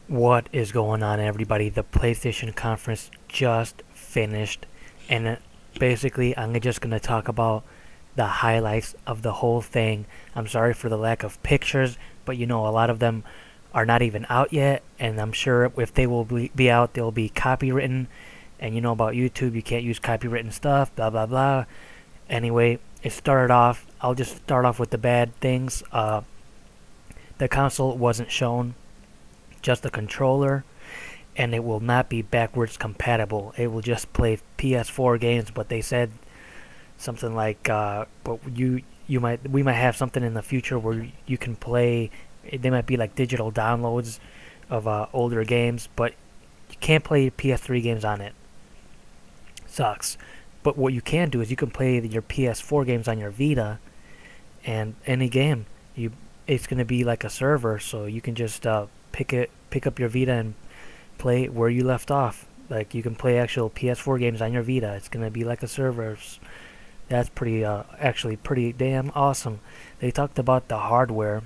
What is going on, everybody? The PlayStation conference just finished, and basically, I'm just gonna talk about the highlights of the whole thing. I'm sorry for the lack of pictures, but you know, a lot of them are not even out yet, and I'm sure if they will be out, they'll be copywritten. And you know about YouTube, you can't use copywritten stuff, blah blah blah. Anyway, it started off. I'll just start off with the bad things. The console wasn't shown, just a controller, and it will not be backwards compatible. It will just play PS4 games, but they said something like, but we might have something in the future where you can play. They might be like digital downloads of older games, but you can't play PS3 games on it. Sucks. But what you can do is you can play your PS4 games on your Vita, and any game it's gonna be like a server, so you can just pick up your Vita and play where you left off. Like you can play actual PS4 games on your Vita. It's gonna be like a server. That's pretty actually pretty damn awesome. They talked about the hardware.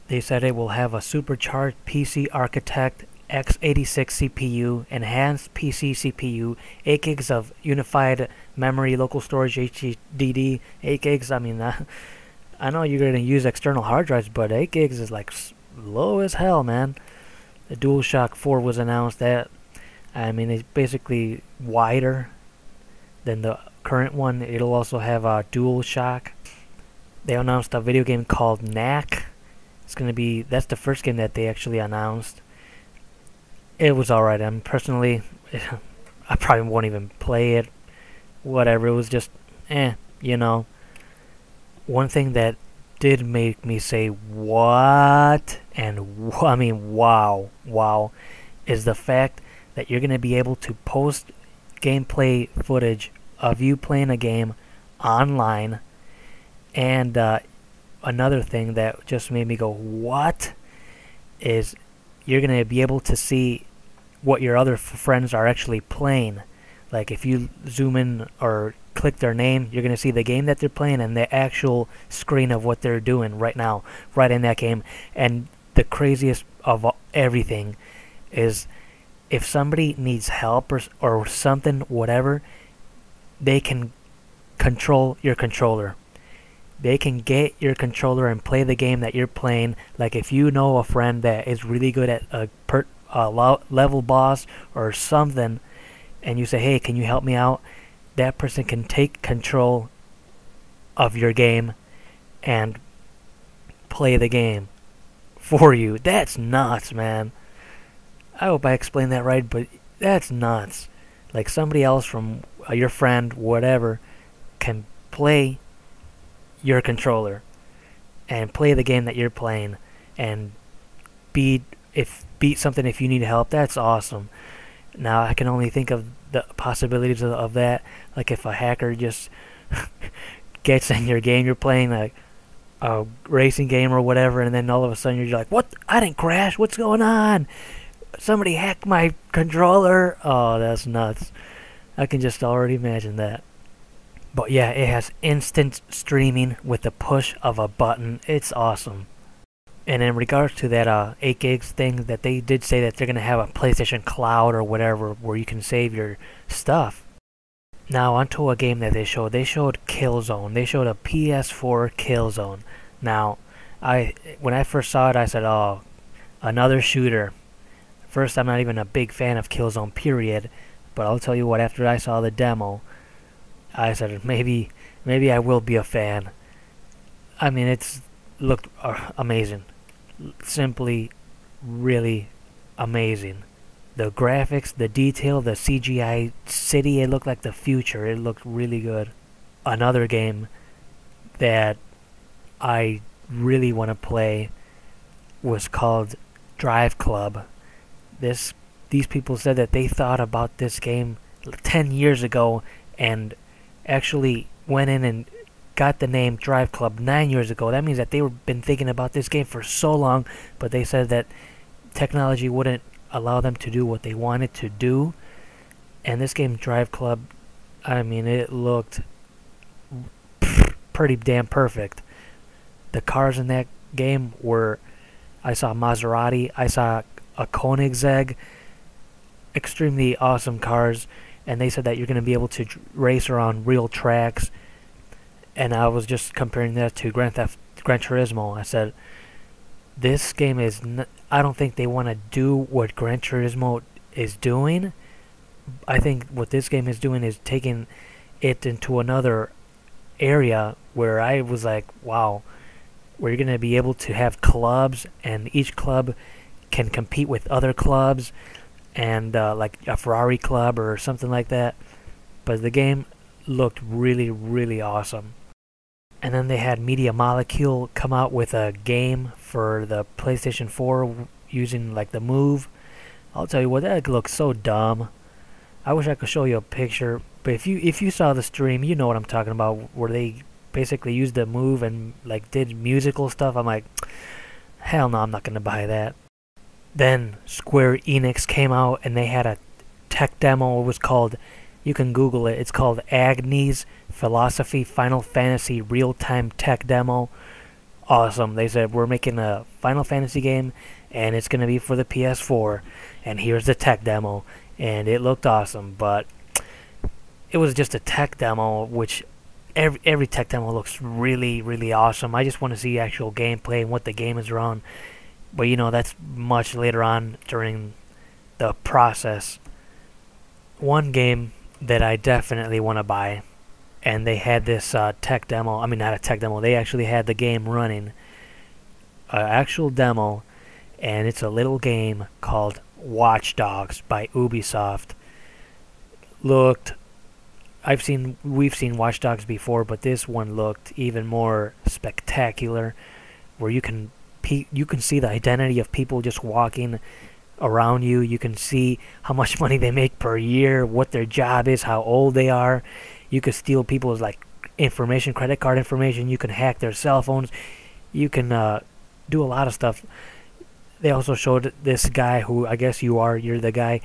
They said it will have a supercharged PC Architect x86 CPU, enhanced PC CPU, 8 gigs of unified memory, local storage HDD, 8 gigs. I mean, I know you're gonna use external hard drives, but 8 gigs is like low as hell, man. The DualShock 4 was announced. That, I mean, it's basically wider than the current one. It'll also have a DualShock. They announced a video game called Knack. That's the first game that they actually announced. It was alright. I'm personally, I probably won't even play it. Whatever. It was just, you know. One thing that did make me say what, and I mean wow, is the fact that you're gonna be able to post gameplay footage of you playing a game online. And another thing that just made me go what is you're gonna be able to see what your other friends are actually playing. Like if you zoom in or click their name, you're going to see the game that they're playing and the actual screen of what they're doing right now, right in that game. And the craziest of everything is if somebody needs help or something, whatever, they can control your controller. They can get your controller and play the game that you're playing. Like if you know a friend that is really good at a level boss or something, and you say, hey, can you help me out? That person can take control of your game and play the game for you. That's nuts, man. I hope I explained that right, but that's nuts. Like somebody else from your friend, whatever, can play your controller and play the game that you're playing and beat something if you need help. That's awesome. Now I can only think of the possibilities of that. Like if a hacker just gets in your game, you're playing like a racing game or whatever, and then all of a sudden you're like, what? I didn't crash. What's going on? Somebody hacked my controller. Oh, that's nuts. I can just already imagine that. But yeah, it has instant streaming with the push of a button. It's awesome. And in regards to that 8 gigs thing, that they did say that they're going to have a PlayStation Cloud or whatever where you can save your stuff. Now onto a game that they showed. They showed Killzone. They showed a PS4 Killzone. Now, when I first saw it, I said, oh, another shooter. First, I'm not even a big fan of Killzone, period. But I'll tell you what, after I saw the demo, I said, maybe I will be a fan. I mean, it's looked amazing. Simply really amazing. The graphics, the detail, the CGI city, it looked like the future. It looked really good. Another game that I really want to play was called Drive Club. These people said that they thought about this game 10 years ago and actually went in and got the name Drive Club 9 years ago. That means that they were been thinking about this game for so long, but they said that technology wouldn't allow them to do what they wanted to do. And this game Drive Club, I mean, it looked pretty damn perfect. The cars in that game were, I saw Maserati, I saw a Koenigsegg, extremely awesome cars, and they said that you're going to be able to race around real tracks. And I was just comparing that to Gran Turismo. I said, this game is I don't think they want to do what Gran Turismo is doing. I think what this game is doing is taking it into another area where I was like, wow, where you're going to be able to have clubs, and each club can compete with other clubs, and like a Ferrari club or something like that. But the game looked really, really awesome. And then they had Media Molecule come out with a game for the PlayStation 4 using like the Move. I'll tell you what, that looks so dumb. I wish I could show you a picture, but if you saw the stream, you know what I'm talking about, where they basically used the Move and like did musical stuff. I'm like, hell no, I'm not gonna buy that. Then Square Enix came out and they had a tech demo. It was called, you can Google it, it's called Agnes Philosophy Final Fantasy Real-Time Tech Demo. Awesome. They said, we're making a Final Fantasy game and it's going to be for the PS4, and here's the tech demo. And it looked awesome, but it was just a tech demo, which every tech demo looks really, really awesome. I just want to see actual gameplay and what the game is around. But you know, that's much later on during the process. One game that I definitely want to buy, and they had this tech demo, I mean not a tech demo, they actually had the game running, actual demo, and it's a little game called Watch Dogs by Ubisoft. We've seen Watch Dogs before, but this one looked even more spectacular, where you can see the identity of people just walking around you. You can see how much money they make per year, what their job is, how old they are. You can steal people's like information, credit card information. You can hack their cell phones. You can do a lot of stuff. They also showed this guy who I guess you're the guy,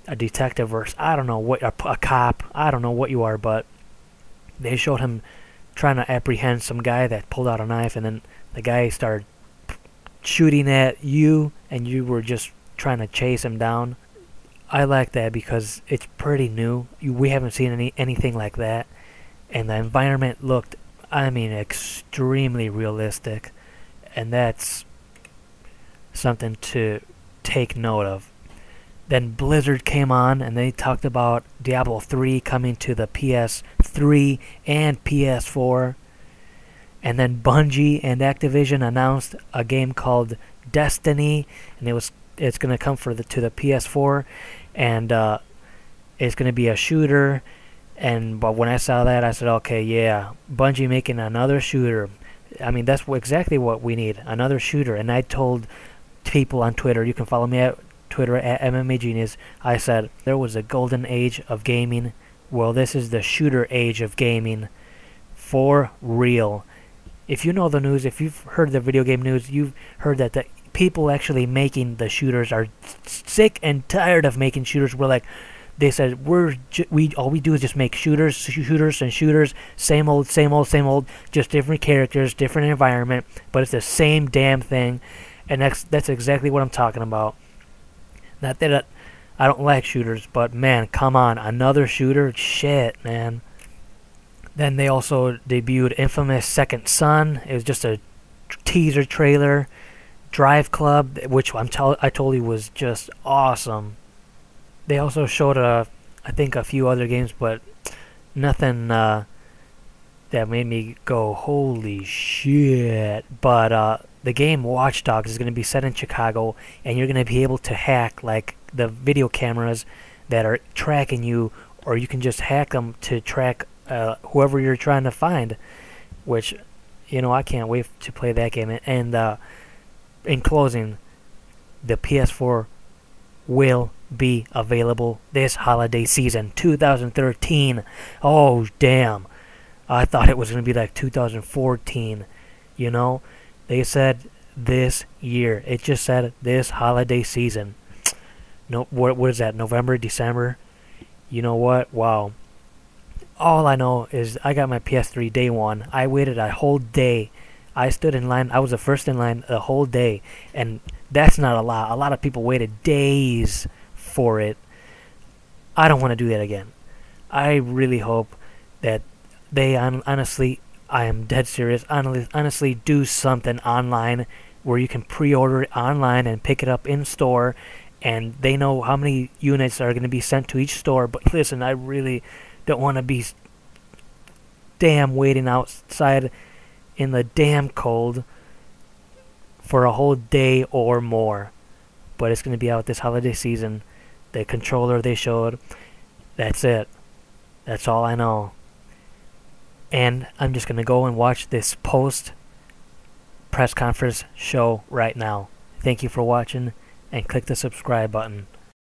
a detective or I don't know what, a cop. I don't know what you are, but they showed him trying to apprehend some guy that pulled out a knife, and then the guy started shooting at you, and you were just trying to chase him down. I like that because it's pretty new. We haven't seen anything like that, and the environment looked, I mean, extremely realistic, and that's something to take note of. Then Blizzard came on and they talked about Diablo 3 coming to the PS3 and PS4. And then Bungie and Activision announced a game called Destiny, and it's going to come to the PS4, and it's going to be a shooter. But when I saw that, I said, okay, yeah, Bungie making another shooter. I mean, that's exactly what we need, another shooter. And I told people on Twitter, you can follow me at Twitter at MMA Genius. I said there was a golden age of gaming. Well, this is the shooter age of gaming, for real. If you know the news, if you've heard the video game news, you've heard that the people actually making the shooters are sick and tired of making shooters. They said all we do is just make shooters, same old, just different characters, different environment, but it's the same damn thing. And that's exactly what I'm talking about. Not that I don't like shooters, but man, come on, another shooter? Shit, man. Then they also debuted Infamous Second Son. It was just a teaser trailer. Drive Club, which I told you was just awesome. They also showed I think a few other games, but nothing that made me go, holy shit. But the game Watch Dogs is going to be set in Chicago, and you're going to be able to hack like the video cameras that are tracking you, or you can just hack them to track whoever you're trying to find, which, you know, I can't wait to play that game. And in closing, the PS4 will be available this holiday season, 2013. Oh, damn. I thought it was going to be like 2014, you know? They said this year. It just said this holiday season. No, what is that, November, December? You know what? Wow. All I know is I got my PS3 day one. I waited a whole day. I stood in line. I was the first in line the whole day. And That's not a lot. A lot of people waited days for it. I don't want to do that again. I really hope that they honestly, I am dead serious, honestly do something online where you can pre-order it online and pick it up in store, and they know how many units are going to be sent to each store. But listen, I really don't want to be damn waiting outside in the damn cold for a whole day or more. But it's going to be out this holiday season. The controller they showed, that's it. That's all I know. And I'm just going to go and watch this post press conference show right now. Thank you for watching, and click the subscribe button.